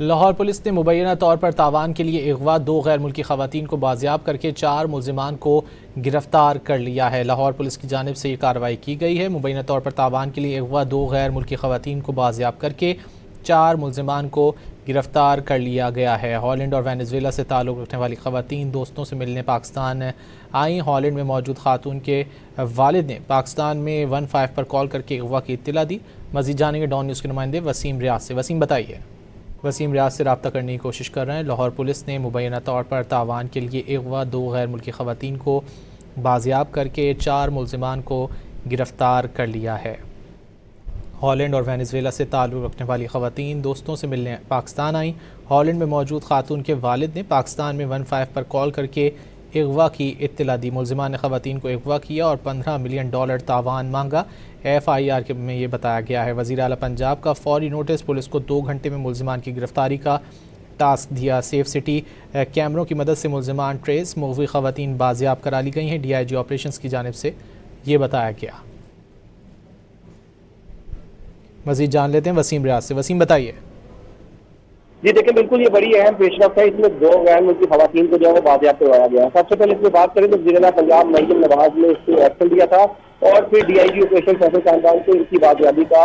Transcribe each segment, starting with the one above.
Lahore police نے مبینہ طور پر تاوان کے لیے اغوا 2 غیر ملکی خواتین کو بازیاب کر کے 4 ملزمان کو گرفتار کر لیا ہے۔ لاہور پولیس کی جانب سے یہ کارروائی کی گئی ہے۔ مبینہ طور پر تاوان کے لیے اغوا 2 غیر ملکی خواتین کو بازیاب کر کے 4 ملزمان کو گرفتار کر لیا گیا ہے۔ ہالینڈ اور وینزویلا سے تعلق رکھنے والی خواتین دوستوں سے ملنے پاکستان آئیں۔ ہالینڈ میں موجود خاتون کے والد نے پاکستان میں 15 پر کال کر کے اغوا کی اطلاع دی۔ مزید جانیں گے ڈان نیوز کے نمائندے وسیم ریاض سے۔ وسیم بتائیے۔ وسیم ریاض سے رابطہ کرنے کی کوشش کر رہے ہیں۔ لاہور پولیس نے مبینہ طور پر تاوان کے لیے اغوا 2 غیر ملکی خواتین کو بازیاب کر کے 4 ملزمان کو گرفتار کر لیا ہے۔ ہالینڈ اور وینزویلا سے تعلق رکھنے والی خواتین دوستوں سے ملنے پاکستان آئیں۔ ہالینڈ میں موجود خاتون کے والد نے پاکستان میں 15 پر کال کر کے اغوا کی اطلاع دی۔ ملزمان نے خواتین کو اغوا کیا اور $15 ملین تاوان مانگا۔ FIR میں یہ بتایا گیا ہے۔ وزیر اعلیٰ پنجاب کا فوری نوٹس، پولیس کو 2 گھنٹے میں ملزمان کی گرفتاری کا ٹاسک دیا۔ سیف سٹی کیمروں کی مدد سے ملزمان ٹریس، مغوی خواتین بازیاب کرا لی گئی ہیں۔ DIG آپریشنز کی جانب سے یہ بتایا گیا۔ مزید جان لیتے ہیں وسیم ریاض سے۔ وسیم بتائیے۔ جی دیکھیں، بالکل یہ بڑی اہم پیش رفت ہے۔ اس میں 2 غیر ملکی خواتین کو جو ہے وہ بازیاب کروایا گیا ہے۔ سب سے پہلے اس میں بات کریں تو وزیر اعلیٰ پنجاب مریم نواز نے اس کو ایکشن دیا تھا اور پھر DIG آپریشن فیصل خاندان کو ان کی بازیابی کا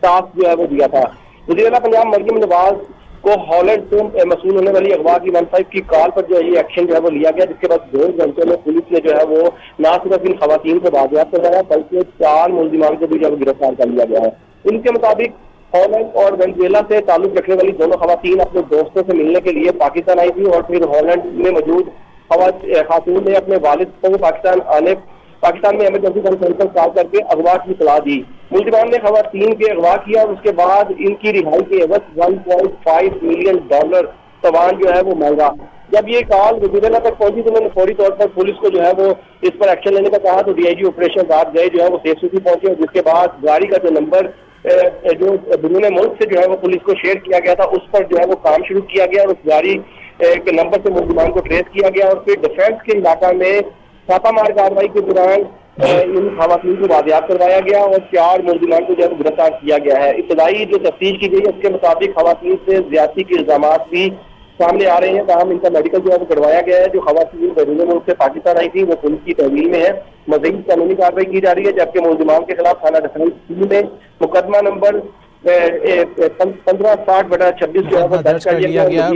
ٹاسک جو ہے وہ دیا تھا۔ وزیر اعلیٰ پنجاب مریم نواز کو ہالینڈ سے موصول ہونے والی اغوا کی 15 کی کال پر جو ہے یہ ایکشن جو ہے وہ لیا گیا، جس کے بعد 2 گھنٹے میں پولیس نے جو ہے وہ نہ صرف ان خواتین کو بازیاب کروایا بلکہ 4 ملزمان کو بھی جو ہے وہ گرفتار کر لیا گیا ہے۔ ان کے مطابق ہالینڈ اور وینزویلا سے تعلق رکھنے والی دونوں خواتین اپنے دوستوں سے ملنے کے لیے پاکستان آئی تھی اور پھر ہالینڈ میں موجود خاتون نے اپنے والد کو پاکستان میں ایمرجنسی کانفرنس پر کال کر کے اغوا کی اطلاع دی۔ ملزمان نے خواتین کے اغوا کیا اور اس کے بعد ان کی رہائی کے عوض $1.5 ملین تاوان جو ہے وہ مانگا۔ جب یہ کال وزیر اعلیٰ تک پہنچی تو انہوں نے فوری طور پر پولیس کو جو ہے وہ اس پر ایکشن لینے کا کہا، تو DIG آپریشن رات گئے جو ہے وہ سیف سٹی پہنچے، جس کے بعد گاڑی کا جو نمبر جو بیرون ملک سے جو ہے وہ پولیس کو شیئر کیا گیا تھا اس پر جو ہے وہ کام شروع کیا گیا اور اس گاڑی کے نمبر سے ملزمان کو ٹریس کیا گیا اور پھر ڈیفینس کے علاقہ میں چھاپہ مار کارروائی کے دوران ان خواتین کو بازیاب کروایا گیا اور 4 ملزمان کو جو ہے گرفتار کیا گیا ہے۔ ابتدائی جو تفتیش کی گئی ہے اس کے مطابق خواتین سے زیادتی کے الزامات بھی سامنے آ رہے ہیں، تاہم ان کا میڈیکل جو ہے وہ کروایا گیا ہے۔ جو خواتین بیرون ملک سے پاکستان آئی تھی وہ پولیس کی تحویل میں ہے۔ مزید قانونی کارروائی کی جا رہی ہے، جبکہ ملزمان کے خلاف تھانہ ڈیفینس میں مقدمہ نمبر 1560/26 جو ہے وہ درج کر لیا گیا ہے۔